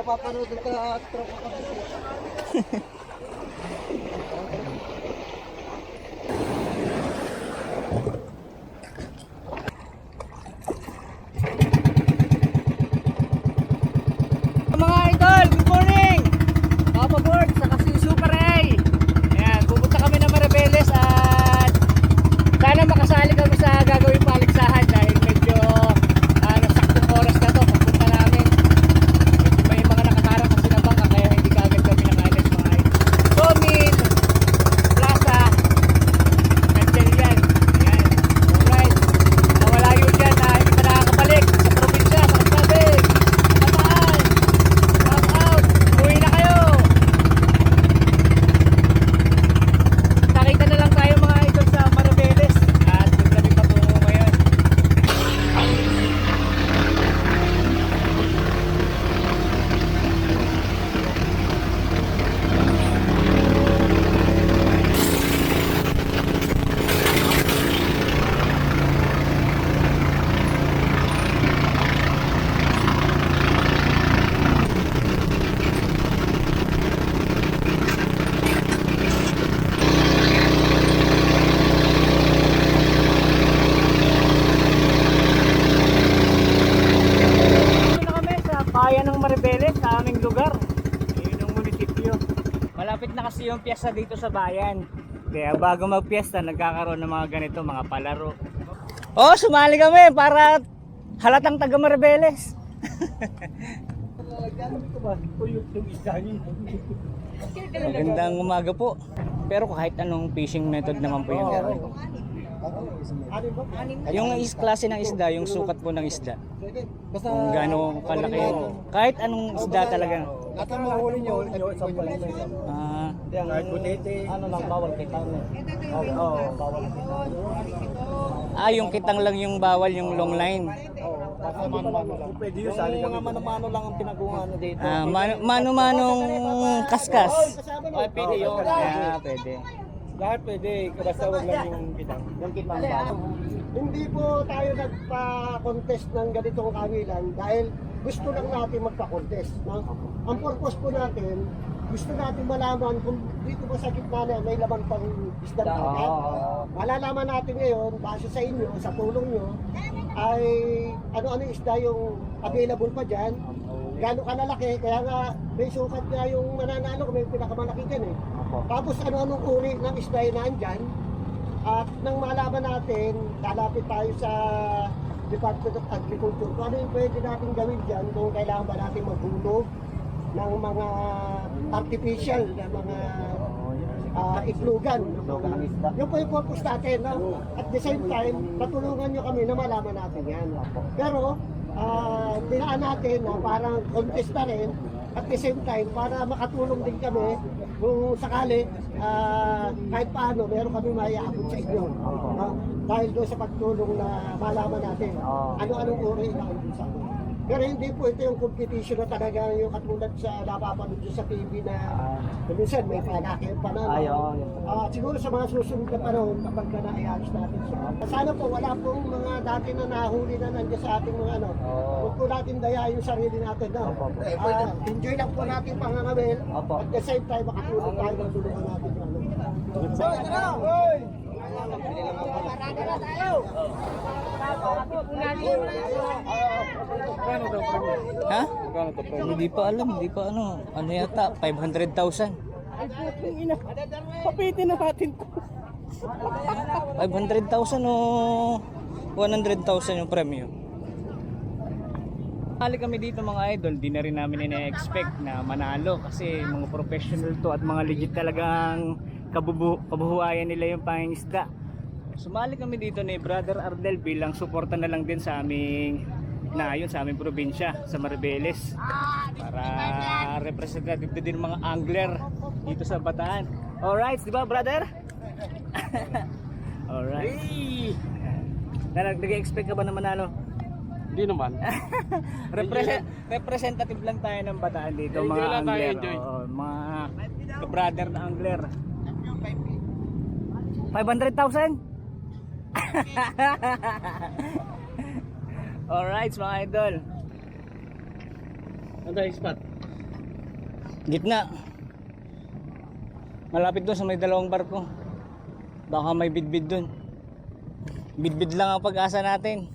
Papanood ka at tropa ka. Mga idol, good morning! Papa Board, saka si Super A. Ayan, pupunta kami ng Maribeles at sana makasali kami sa gagawing paligsahan dahil medyo nasaktong oras na to pagpunta namin. May mga nakaharap kasi na bangka kaya hindi kagad kami nakaalis mga idol. Somin, Plaza, nandiyan yan. Ayan, alright. Nawala yun dyan na hindi pa nakakabalik sa probinsya, mga sabi. Kataan! Shout out! Uwi na kayo! Nakita na lang tayo mga idol sa Maribeles at doon kami patungo ngayon. Dito na kami sa bayan ng Maribeles, sa aming lugar. Yun ang munisipyo. Malapit na kasi yung piyesta dito sa bayan. Kaya bago magpiyesta, nagkakaroon ng mga ganito, mga palaro. Oh, sumali kami para halatang taga Maribeles. Magandang umaga po. Pero kahit anong fishing method naman po yung yung klase ng isda, yung sukat po ng isda. Kung gaano kalaki yung kahit anong isda talaga. Lahat ng mahuli nyo, example lang. Kahit bunete. Ano lang, bawal kay tao. Oo, bawal. Yung kitang lang yung bawal, yung long line. Pwede yun, sali kami. Mga mano-mano lang ang pinagungan dito. Mano-manong kaskas. Ay, pwede yun. Pwede. Lahat pwede, basta wag lang yung kitang. Yung kitang ba? Hindi po tayo nagpa-contest ng ganitong kawilan dahil gusto lang natin magpa-contest. No? Ang purpose po natin, gusto natin malaman kung dito ba sa gitna na may laman pang isda na agad. Malalaman natin ngayon, base sa inyo, sa tulong nyo, ay ano-ano isda yung available pa dyan. Gano'n kalalaki, kaya nga may sukat nga yung mananalo, may pinakamalaki dyan eh. Tapos ano-anong uri ng isda yung nandyan. At nang malaman natin, lalapit tayo sa Department of Agriculture. Kung ano yung pwede natin gawin dyan, kung kailangan ba natin maghulog ng mga artificial na mga itlogan. Yung po yung purpose natin. No? At the same time, patulungan nyo kami na malaman natin yan. Pero, dinaan natin na parang contest na rin. At the same time, para makatulong din kami kung sakali, kahit paano, meron kami maiaabot sa inyo. Dahil doon sa pagtulong na malaman natin, ano-anong uri na sa akin. Pero hindi po ito yung competition na talaga yung katulad sa napapanood sa TV na minsan may panakit pa na. Siguro sa mga susunod na panahon kapag na naiayos natin siya. Sana po wala pong mga dati na nahuli na nandiyan sa ating mga ano. Huwag po natin daya yung sarili natin. No? Enjoy lang po natin pangangawil. At the same time makatulong tayo ng tulungan natin. Ha? Hindi pa alam, hindi pa ano. Ano yata, 500,000. Ay, puting ina. Papitin na natin to. 500,000 o 100,000 yung premyo. Hali kami dito mga idol, di na rin namin ina-expect na manalo kasi mga professional to at mga legit talagang kabubuhayan nila yung pangingisda. Sumali kami dito ni Brother Ardel bilang suporta na lang din sa aming sa aming probinsya sa Maribeles para representative din mga angler dito sa Bataan. Alright, di ba brother? Alright. Nag-expect ka ba na manalo? Hindi naman. Representative lang tayo ng Bataan dito, mga angler. Mga brother na angler. 500,000? Alright mga idol. Ano tayo spot? Gitna. Malapit doon sa may dalawang barko. Baka may bidbid doon. Bidbid lang ang pag-asa natin.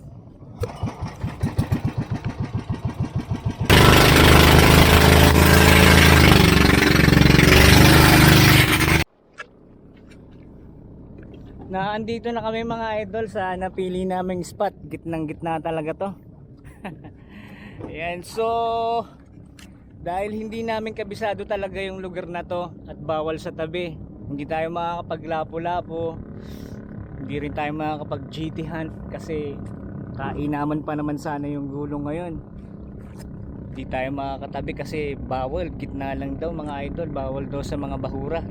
Andito na kami mga idol sa napili naming spot. Gitnang gitna talaga to. Ayan, so dahil hindi namin kabisado talaga yung lugar na to at bawal sa tabi, hindi tayo makakapaglapo-lapo, hindi rin tayo makakapag GT hunt kasi kainaman pa naman sana yung gulong ngayon. Hindi tayo makakatabi kasi bawal, gitna lang daw mga idol, bawal daw sa mga bahura.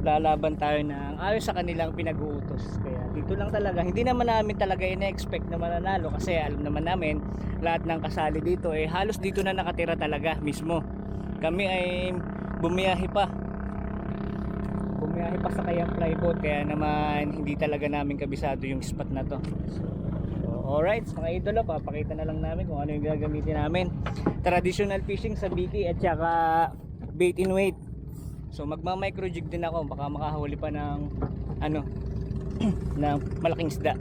Lalaban tayo ng ayon sa kanilang pinag-uutos. Kaya dito lang talaga, hindi naman namin talaga ina-expect na mananalo kasi alam naman namin lahat ng kasali dito halos dito na nakatira talaga mismo. Kami ay bumiyahe pa sa kayang flyboat, kaya naman hindi talaga namin kabisado yung spot na to. So, alright mga idolo, papakita na lang namin kung ano yung gagamitin namin. Traditional fishing sa biki at saka bait in weight. So magma-micro jig din ako, baka makahuli pa ng ano ng malaking isda.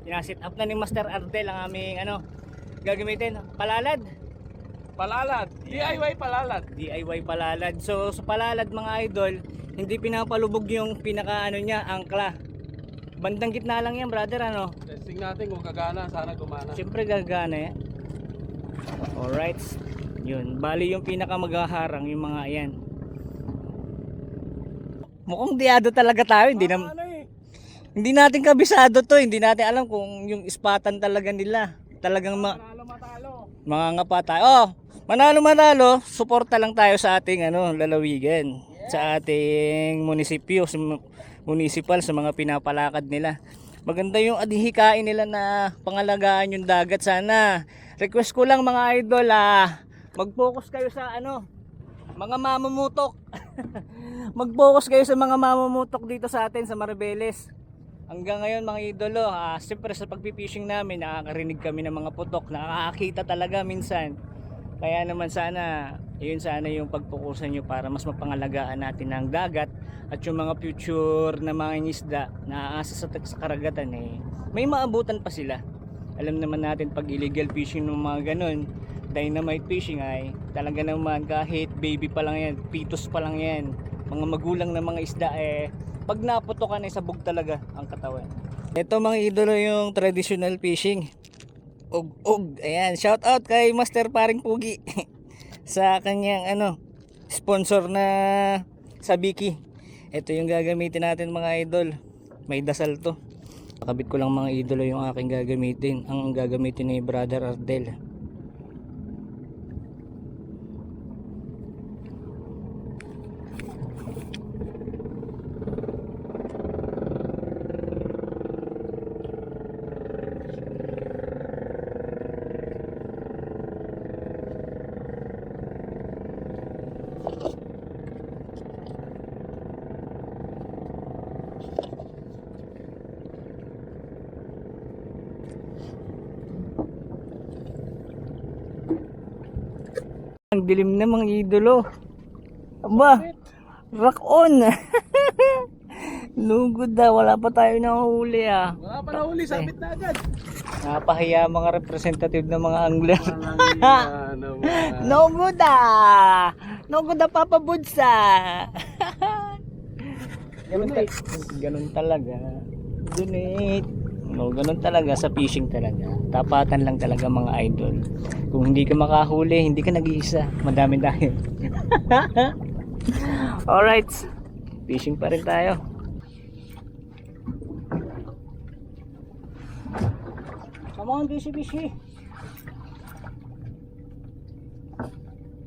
Sinaset up na ni Master Ardel ang aming gagamitin, palalad. DIY palalad. So sa palalad mga idol, hindi pinapalubog yung pinaka niya, angkla. Bandang gitna lang yan, brother, Testing natin kung gagana, sana gumana. Siyempre gagana yan. Alright. Yun, bali yung pinaka maghaharang yung mga yan. Mukhang diado talaga tayo, hindi natin kabisado to, hindi natin alam kung yung ispatan talaga nila. Talagang mga ngapa tayo. Oh, manalo, suporta lang tayo sa ating lalawigan, sa ating munisipyo, municipal, sa mga pinapalakad nila. Maganda yung adhikain nila na pangalagaan yung dagat. Sana request ko lang mga idol, mag-focus kayo sa mga mamumutok. Mag-focus kayo sa mga mamumutok dito sa atin sa Maribeles. Hanggang ngayon mga idolo, siyempre sa pagpipishing namin nakakarinig kami ng mga putok, nakakakita talaga minsan. Kaya naman sana yung pagpukusan nyo para mas mapangalagaan natin ang dagat at yung mga future na mga isda na aasa sa karagatan may maabutan pa sila. Alam naman natin pag illegal fishing ng mga ganun, dynamite fishing ay talaga naman kahit baby pa lang yan, fetus pa lang yan, mga magulang na mga isda pag naputokan sabog talaga ang katawan. Ito mga idolo yung traditional fishing. Ayan, shout out kay Master Paring Pugi sa kanyang sponsor na sa Biki. Ito yung gagamitin natin mga idol. May dasal to. Nakabit ko lang mga idolo yung aking gagamitin. Ang gagamitin ni Brother Ardel. Ang dilim na mga idolo. Aba, rock on. Lugod wala pa tayo nahuli Wala pa nahuli, sabit na agad. Napahiya mga representative ng mga angler. No No good Papa Budsa. Ganun talaga. Donate. No, ganun talaga sa fishing talaga. Tapatan lang talaga mga idol. Kung hindi ka makahuli, hindi ka nag-iisa. Madami tayo. Alright. Fishing pa rin tayo. Come on, fishy.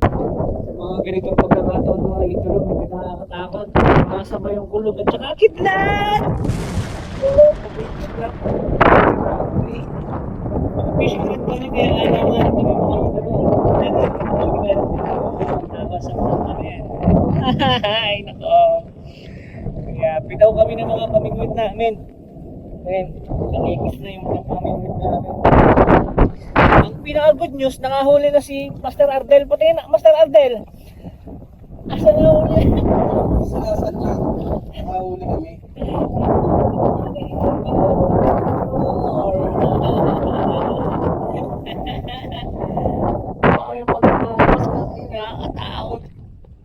Sa mga ganitong pagkakataon mga idol, may nakakatakot. Masabay yung kulog at saka kidlat! Fishing net pa rin kaya ayaw nga rin kami mga tapos sa mga yan. Ay nako, kaya pitaw kami ng mga pamingwit namin. Ayan, nakikis na yung mga pamingwit namin. Ang pinaka good news, nakahuli na si Master Ardel. Pati na Master Ardel, Asa na uli? Sinasan lang. Nakahuli kami. Ako yung pagkakos kasi nakakatakot.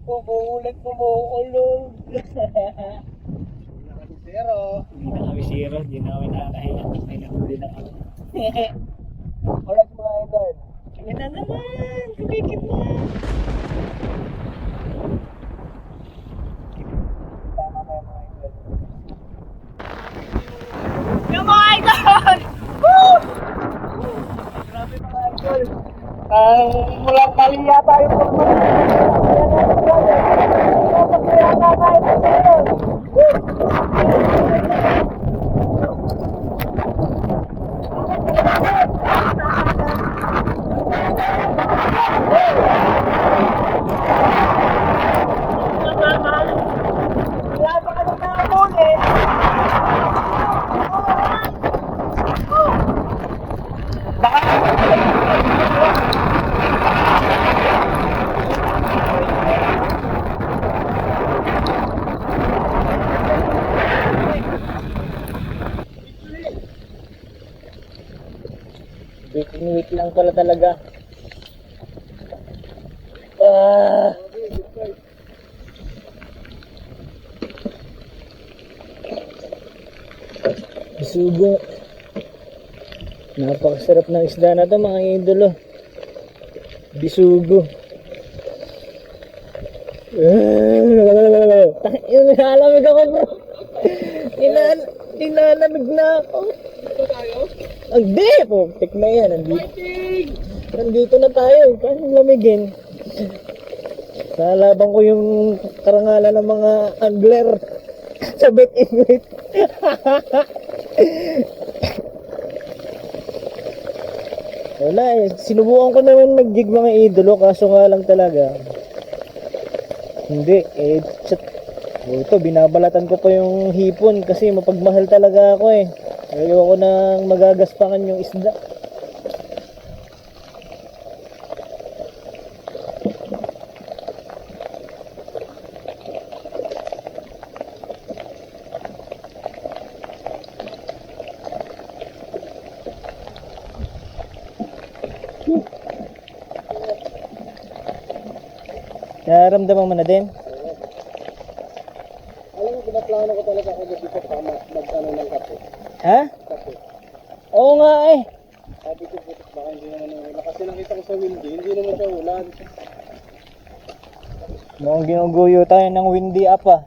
Bumuulan, bumuulog. Pero, Hindi na kami zero, hindi na kami nakakahiya. May nahuli na kami. Alright mga idol. Kami na naman! Kumikip na! Tama kayo mga idol. Yung mga idol! Woo! Grabe mga idol. Mula mali yata yung pagmamahal. Kaya na tayo ngayon. Wala pa ka na nakahuli. Wait lang pala talaga. Bisugo. Napakasarap ng isda na to mga idolo. Bisugo. Nilalamig ako bro. Nilalamig na ako. ito tayo. Hindi po, tik na yan. Nandito na tayo. Kaya lamigin. Nalaban ko yung karangalan ng mga angler sa bet and wait. Wala eh. Sinubukan ko naman mag-jig mga idolo kaso nga lang talaga. Hindi eh. Ito, binabalatan ko pa yung hipon kasi mapagmahal talaga ako eh. Ayoko nang magagaspangan yung isda. Nararamdaman mo na din? Alam mo, pinaplano ko talaga ako dito pa mag-ano ng kape. Ha? Kape. Oo nga eh. Sabi ko, putik baka hindi naman ulan. Kasi nakita ko sa windy, hindi naman siya ulan. Mukhang ginuguyo tayo ng windy up ah.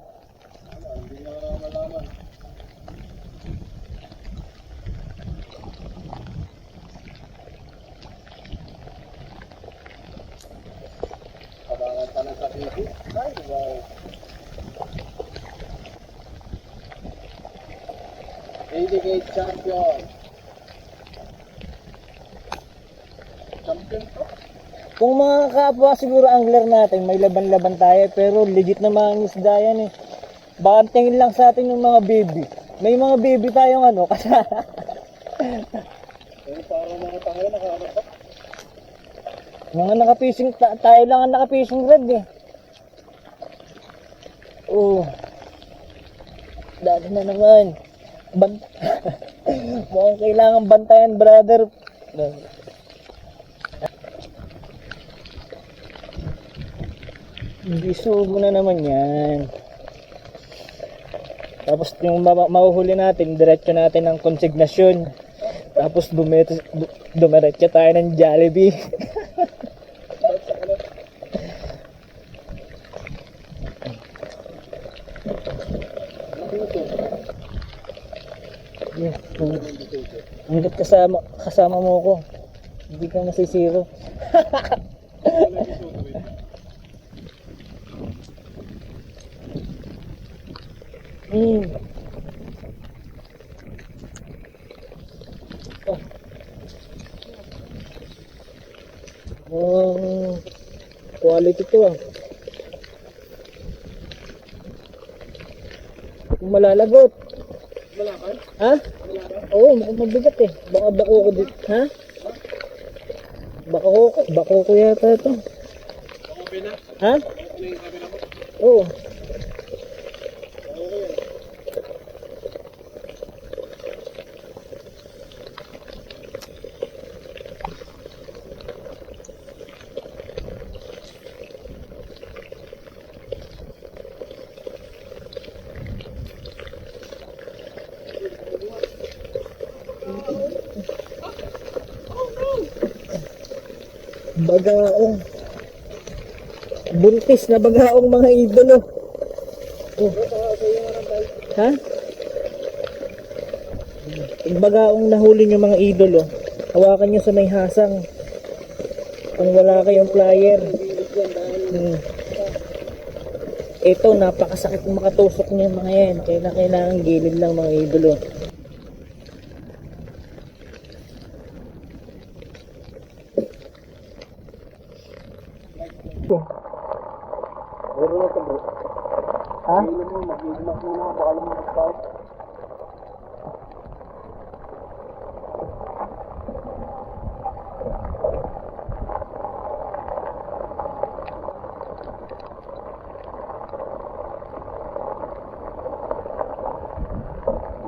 Hindi na malaman. Kabangan pa ng kapibi. Ay, wow. Delegate champion. Champion to? Kung mga kapwa siguro angler natin, may laban-laban tayo pero legit na mga isda yan eh. Baka tingin lang sa atin yung mga baby. May mga baby tayong ano, kasama. Eh, parang mga tayo nakahanap pa. Mga naka-fishing, tayo lang ang naka-fishing rod eh. Oh. Dali na naman. Mukhang kailangan bantayan, brother. Bisugo na naman yan. Tapos yung mahuhuli natin, diretso natin ng konsignasyon. Tapos dumiretso tayo ng Jollibee. Yes, hanggat kasama mo ko, hindi ka masisiro. Oh, quality to ah. Kung malalagot. Malakan? Ha? Oo, mabigat eh. Baka bako ko dito. Ha? Bako ko yata ito. Baka pina? Ha? Ano yung kabila mo? Oo. Bagaong. Buntis na bagaong mga idolo. Oh. Ha? Yung bagaong nahuli nyo mga idolo, hawakan nyo sa may hasang. Kung wala kayong flyer. Ito, napakasakit makatusok niya mga yan. Kaya kailangan gilid lang mga idolo. Meron na ito bro. Ha? Ilan mo, mag-iimak mo na, baka lumabas tayo.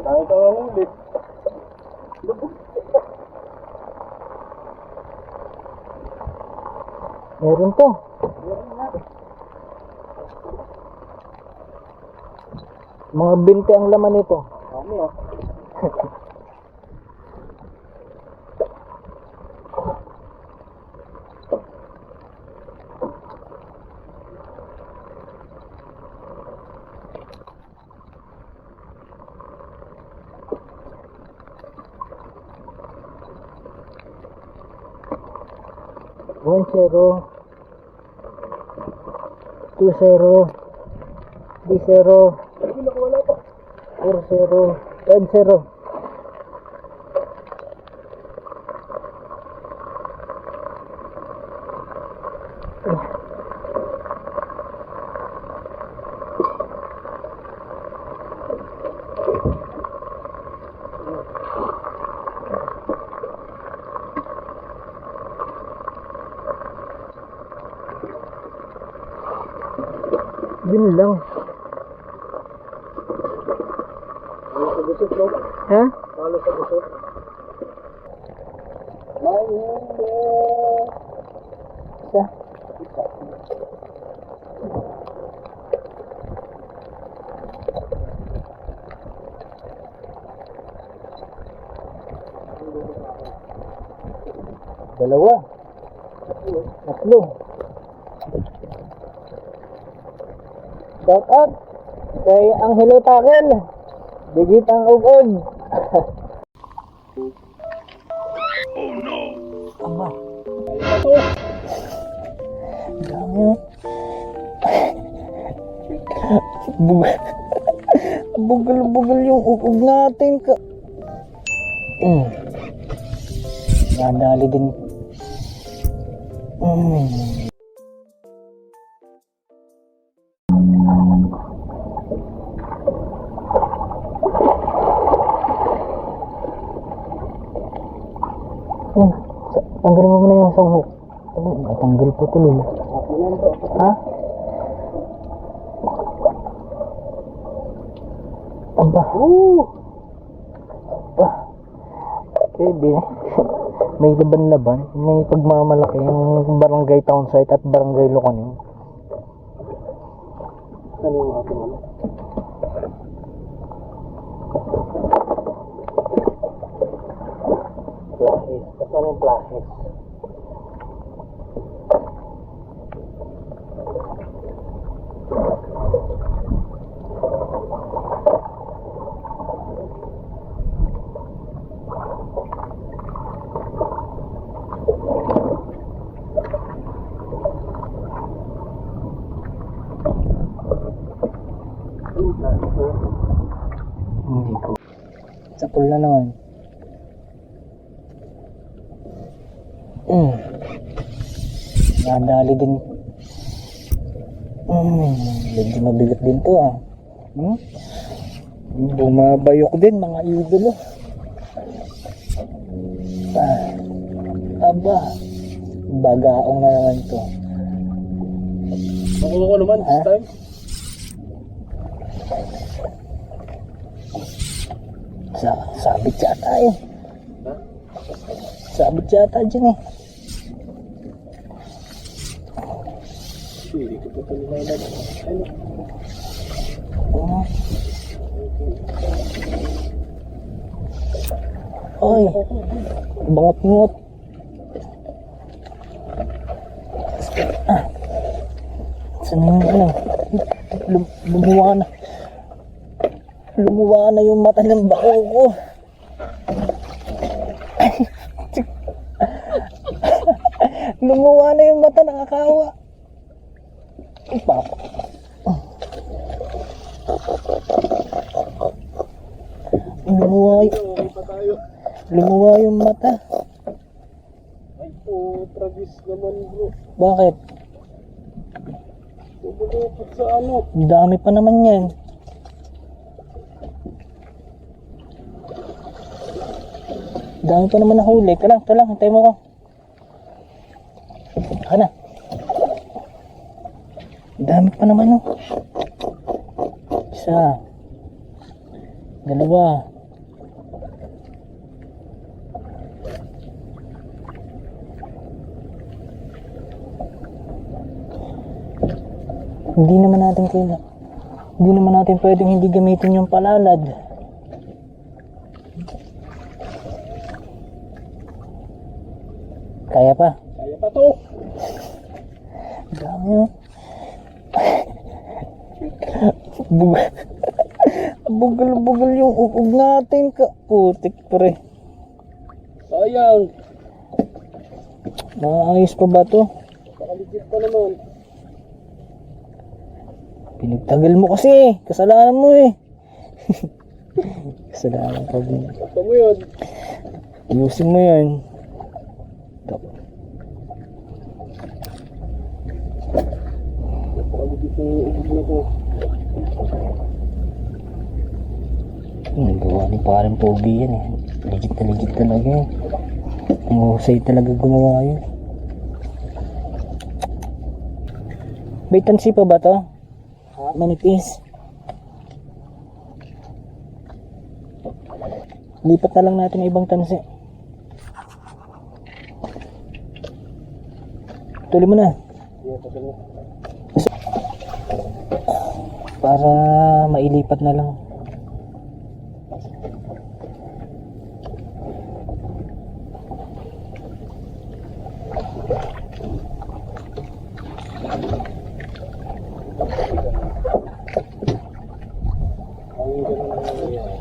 Tayo tawang ulit. Meron to. Mga 20 ang laman nito. Kami ah. One zero, 2-0, 3-0, 4-0, 5-0. Yun lang. Ano sa gusot bro? Ha? Ano sa gusot? May hindi. Isa. Dalawa. Tatlo. Shout out kay Angelo Takel. Digit ang ugod. Oh no. Aba. Dami oh. Bugol-bugol yung ugog natin ka. Nadali din. Tanggalin mo muna yung sanghok. Tanggal po tuloy. Ha? Aba. Aba. Pwede. May laban-laban. May pagmamalaki yung barangay Townsite at barangay Lucaning. Ano yung ating ano? Plahis. Saan yung plahis? Hindi ko. Sa pool na naman. Nadali din. Medyo mabigat din to ah. Bumabayok din mga idolo. Aba. Bagaong na naman to. Makuha ko naman this time. Sabit yata eh. Sabit yata dyan eh. Hindi ko pa ito nilalagay. Ano? Ay, bangot-ngot. Saan yung ano? Lumuwa na. Lumuwa na yung mata ng bako ko. Lumuwa na yung mata, nakakawa. Ay, papa. Okay pa tayo. Lumuwa yung mata. Ay po, Travis naman bro. Bakit? Bumulupot sa ano. Dami pa naman yan. Dami pa naman nahuli. Ito lang, hintay mo ko. Saka na. Dami pa naman oh. Isa. Dalawa. Hindi naman natin pwedeng hindi gamitin yung palalad. Kaya pa. Kaya pa to. Dami oh. Bugal yung uog natin ka. Putik pre. Sayang. Maayos pa ba to? Nakaligit pa naman. Pinagtagal mo kasi. Kasalanan mo eh. Kasalanan pa din. Basta mo yun. Ayusin mo yan. Nakaligit yung ubig na to. Gawa ni parang pogi yan eh. Legit talaga eh. Mahusay talaga gumawa yun. Baitansi pa ba to? Manipis. Lipat na lang natin ang ibang tansi. Tuloy mo na. Para mailipat na lang. Ang ganun na nangyayari.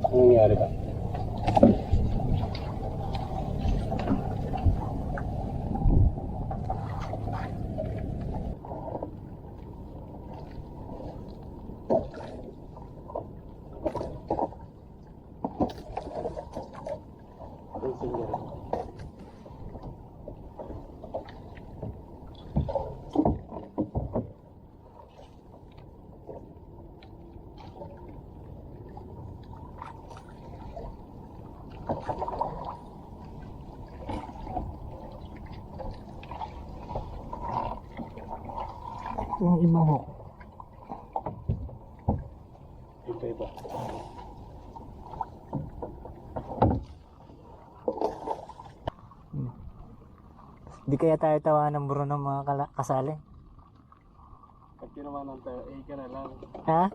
Ang nangyari ba? Ang nangyari. Yung iba ho. Iba. Di kaya tayo tawanan bro ng mga kasali? Pag ginawa ng tayo, ka na lang. Ha?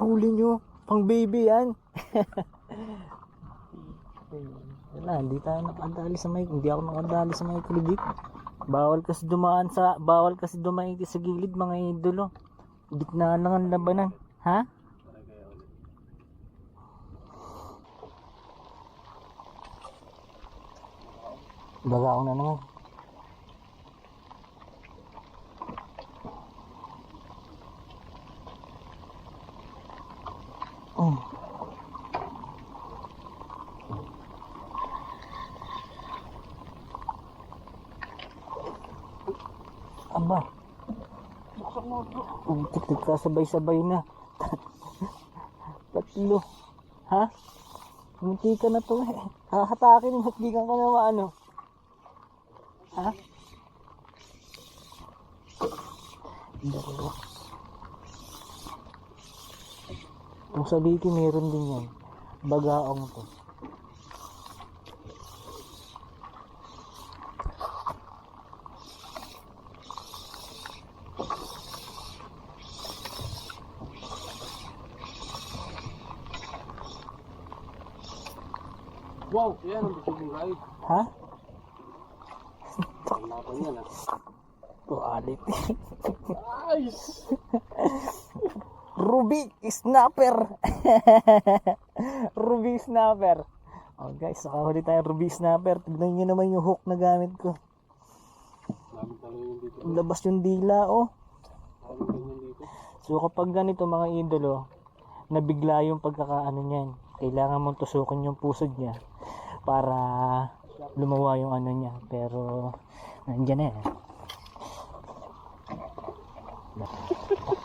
Huli nyo. Pang baby yan. Wala, hindi tayo nakadali sa may, hindi ako nakadali sa may kulidik. Bawal kasi dumaan sa gilid mga idolo. Gitna lang ang labanan. Ha? Baga ako na naman. Aba. Nagkasabay-sabay na. Tatlo. Ha? Munti ka na to eh. Hahatakin mo at di ka na maano. Ha? Dalawa. Kung sa Liti meron din yan. Bagaong to. Wow, yan ang gusto mong ride. Ha? Wala pa yan ah. Tualit. Nice! Ruby Snapper. Ruby Snapper. Oh guys, nakahuli tayo Ruby Snapper. Tignan nyo naman yung hook na gamit ko. Daming talaga yung dito. Labas yung dila oh. Daming ganyan dito. So kapag ganito mga idolo, nabigla yung pagkakaano niyan. Kailangan mong tusukin yung pusod niya para lumawa yung ano niya. Pero nandiyan na eh.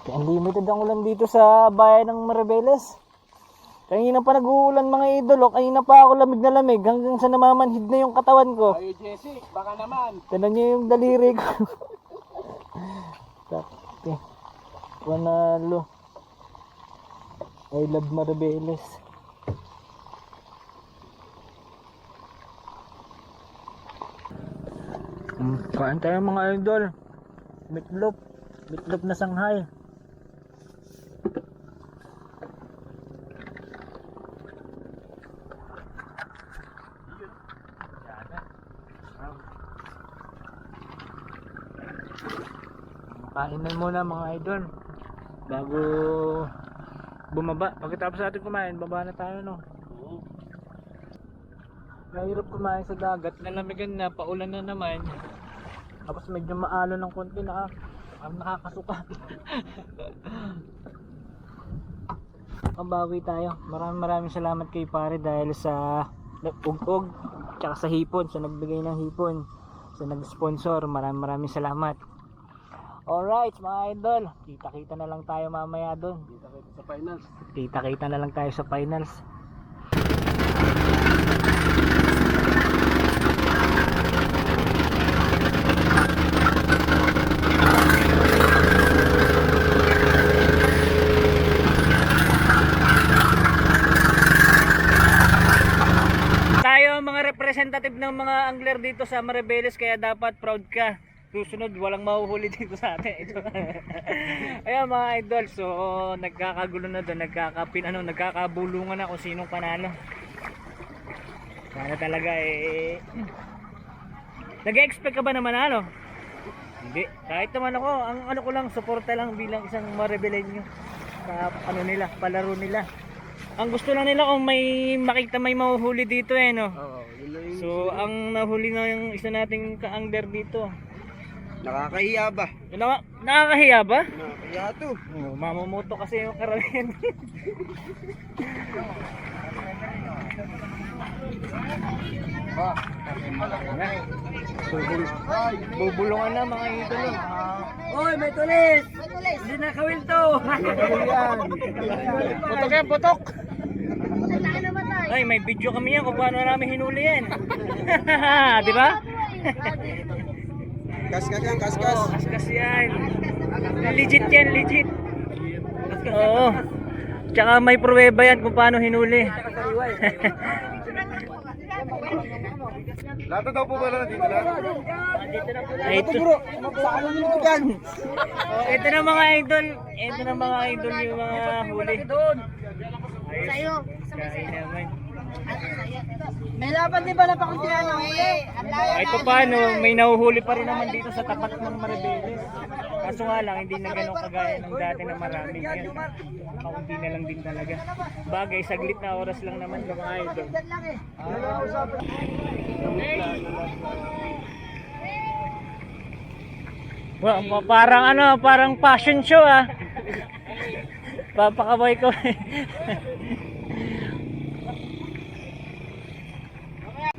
Unlimited ang ulan dito sa bayan ng Maribeles. Kanina pa nag-uulan mga idolo. Kanina pa ako lamig na lamig hanggang sa namamanhid na yung katawan ko. Ay, Jesse, baka naman. Tignan niyo yung daliri ko. Takte. Panalo. I love Maribeles. Kain tayo mga idol. Meatloaf. Meatloaf na Shanghai. Kainan muna mga idol bago bumaba. Pagkatapos natin kumain, baba na tayo no. Mahirap kumain sa dagat, nalamigan na, paulan na naman. Tapos medyo maalo ng konti na nakakasuka. Kabawi tayo. Maraming salamat kay pare dahil sa ug-ug tsaka sa hipon, sa nagbigay ng hipon, sa nag-sponsor. Maraming salamat. Alright mga idol, kita-kita na lang tayo mamaya doon. Kita-kita sa finals. Kita-kita na lang tayo sa finals. Tayo mga representative ng mga angler dito sa Maribeles, kaya dapat proud ka. Susunod, walang mahuhuli dito sa atin. Ito. Ayan mga idol, so nagkakagulo na doon, nagkakabulungan na kung sinong panalo. Sana talaga eh. Nag-expect ka ba na manalo? Hindi. Kahit naman ako, ang ano ko lang, suporta lang bilang isang Maribelenyo sa ano nila, palaro nila. Ang gusto lang nila kung may makita may mahuhuli dito eh no. Oo, yun lang yung... So ang nahuli na yung isa nating ka-angler dito. Nakakahiya ba? Nakakahiya ba? Nakakahiya to. Oh, mamamoto kasi yung karamihan. Bubulungan na mga idol. Oy, may tulis! Hindi na kawil to! Putok yan, putok! Ay, may video kami yan kung paano namin hinuli yan. Di ba? Kaskas yan, kaskas. Oo, kaskas yan. Legit yan, legit. Oo. Tsaka may pruweba yan kung paano hinuli. Lato daw po ba na dito na? Ito. Ito na mga idol. Ito na mga idol yung mga huli. Sa'yo. Kain naman. May laban din ba na pakuntihan ng huli? Kahit pa paano, may nahuhuli pa rin naman dito sa tapat ng Maribeles. Kaso nga lang, hindi na ganun kagaya ng dati na marami. Ngayon, kaunti na lang din talaga. Bagay, saglit na oras lang naman mga idol. Well, parang ano, parang fashion show ah. Papakabay ko.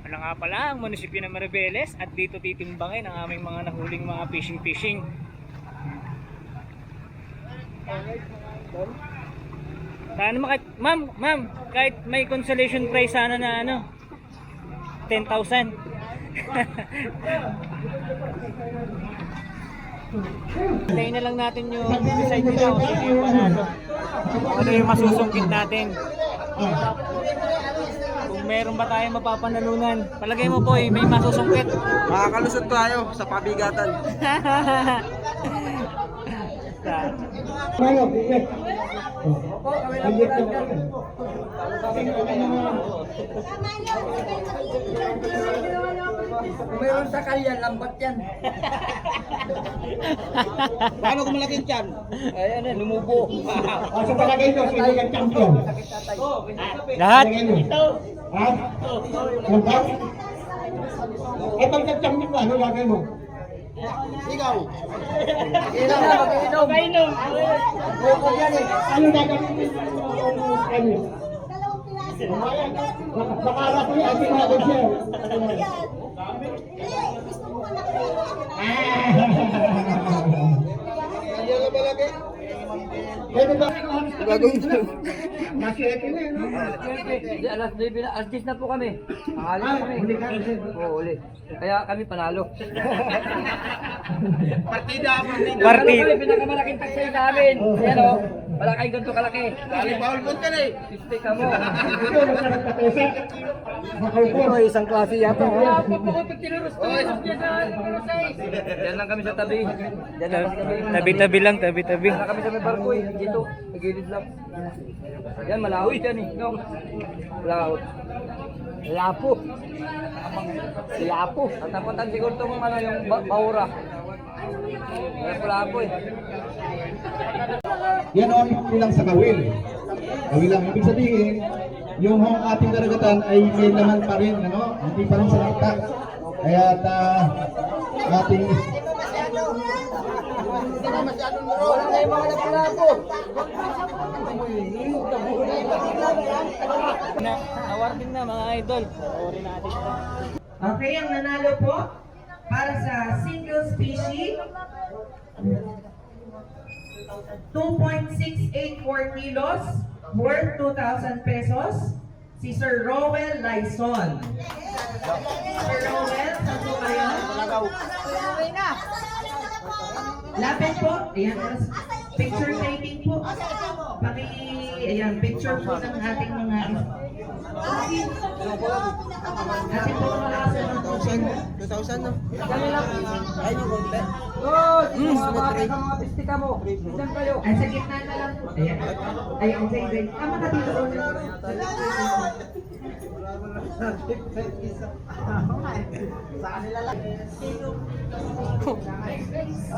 Ano nga pala ang munisipyo ng Maribeles at dito titimbangin ang aming mga nahuling mga fishing. Sana ma'am, kahit may consolation prize sana na ano, 10,000. Hintayin na lang natin yung decide nila kung sino yung panalo. Ano yung masusungkit natin. Kung meron ba tayong mapapanalunan. Palagay mo po may masusungkit. Makakalusot tayo sa pabigatan. Tayo, bigat. Mayroon sa kalyan, lambat yan. Paano kung malaking tiyan? Ayan eh, lumubo. Sa palagay nyo, sino yung champion? Lahat. Ito. Ha? Lahat? Eh, pag nag-champion ka, ano gagawin mo? Ikaw. Painom. Ano gagawin mo? Ano? Bakala ko yung ating mga siya. Pwede ba? Gagawin ko. Masiyete na yun, no? Hindi, alas 9 na, alas 10 na po kami. Pangalit na kami. Huli ka. Oo, uli. Kaya kami panalo. Partida. Party. Kami, pinakamalaking taksay namin. Yan o, wala kayo ganito kalaki. Dali, bawal mo ka na eh. Siste ka mo. Ito, masarap ka pesa. Makaupo. Isang klase yata. Kaya po po, pag tinurus ko, yan lang kami sa tabi. Yan lang kami. Tabi-tabi lang, tabi-tabi. Wala kami sa may barko eh. Dito, nagilid lang. Yan, malawit yan eh. No? Malawit. Lapo. Lapo. At napatan siguro itong ano, yung baura. Lapo eh. Yan ang bilang sa kawil. Kawil lang ibig sabihin, yung ating karagatan ay may laman pa rin, ano? Hindi pa rin sa nakita. Kaya ating Wala na yung mga nagpalapo. Awarding na mga idol. Awarding natin ito. Okay, ang nanalo po para sa single species 2.684 kilos worth 2,000 pesos si Sir Rowell Laison. Sir Rowell, saan po kayo? Lapit po. Ayan, picture taking po. Ayan, picture po ng ating mga ating po mga kasama. 2,000 no? Kami lang. Ayun yung konti. Oh, mga pistika mo. Diyan kayo. Ay, sa gitna na lang po. Ayan. Ayan, sige. Tama ka dito.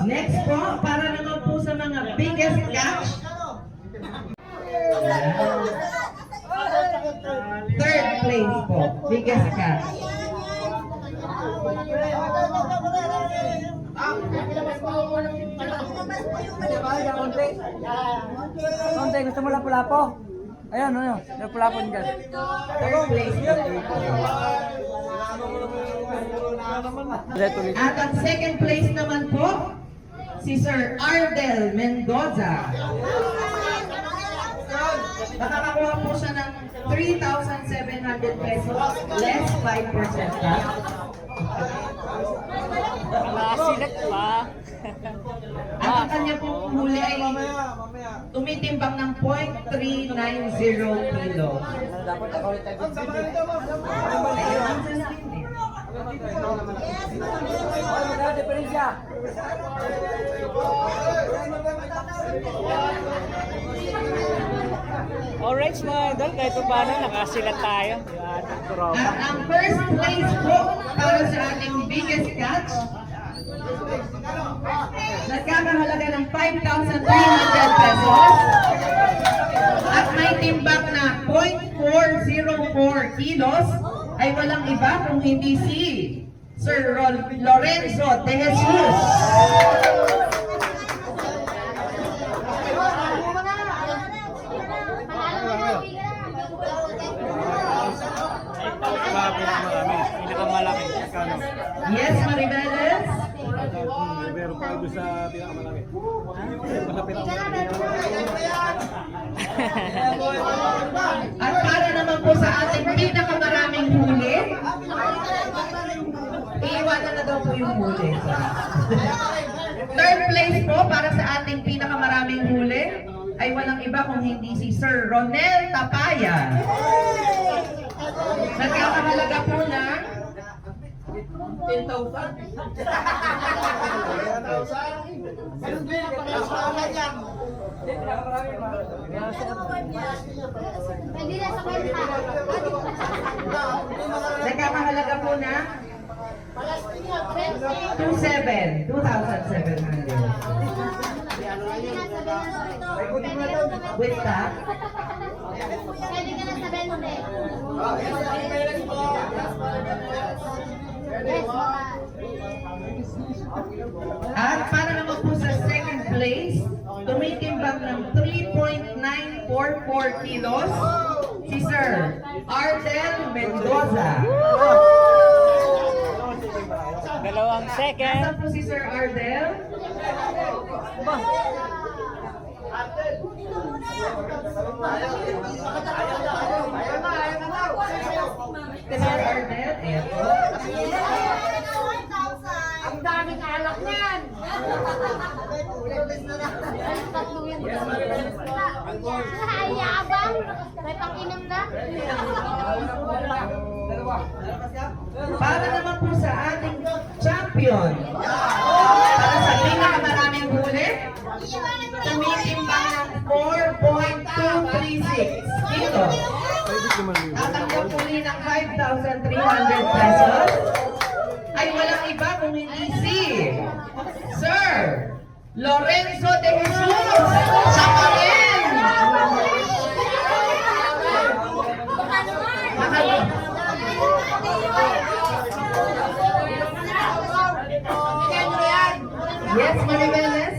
Next po, para naman po sa mga biggest catch. Third place po, biggest catch. Konti, gusto mo lapu-lapo? Ayan, ano, lapu-lapo niyan. Third place po. At ang second place naman po, si Sir Ardel Mendoza. Nakakakuha po siya ng 3,700 pesos, less 5% tax. Nakasilat pa. At ang kanya pong huli ay tumitimbang ng 0.390 kilo. Dapat ako ulit tayo. Ano diferensya? Alright mga idol, kahit pa paano nakasilat tayo. Yung ating tropa. At ang first place po para sa ating biggest catch, nagkakahalaga ng 5,300 pesos at may timbang na 0.404 kilos ay walang iba kung hindi si Sir Lorenzo De Jesus. Pinakamalaki. Yes, Maribeles? Meron pa doon sa pinakamalaki. Malapit ang At para naman po sa ating pinakamaraming huli, iiwanan na daw po yung huli. Third place po para sa ating pinakamaraming huli ay walang iba kung hindi si Sir Ronel Tapaya. Nagkakahalaga po ng 10,000. Hindi na sa kwenta. Nagkakahalaga po na 2,700. With that, Pwede ka na sa 20. Yes, baka. at para naman po sa second place, tumitimbang ng 3.944 kilos, si Sir Ardel Mendoza. Dalawang second. Nasaan po si Sir Ardel? Sir Ardel, eto. Ang daming alak niyan. Tatlo yan. Ayabang. May pang-inom na. Para naman po sa ating champion, para sa pinakamaraming huli, tumitimbang ng 4.236 kilo. Tatanggap muli ng 5,300 pesos ay walang iba kung hindi si Sir Lorenzo de Jesus sa Parin. Yes, Maribeles.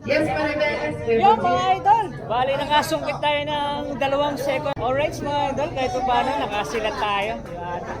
Yes, Maribeles. Yo mga idol! Bali nakasungkit tayo ng 2 second. Alright mga idol, kahit pa paano nakasilat tayo. Yung ating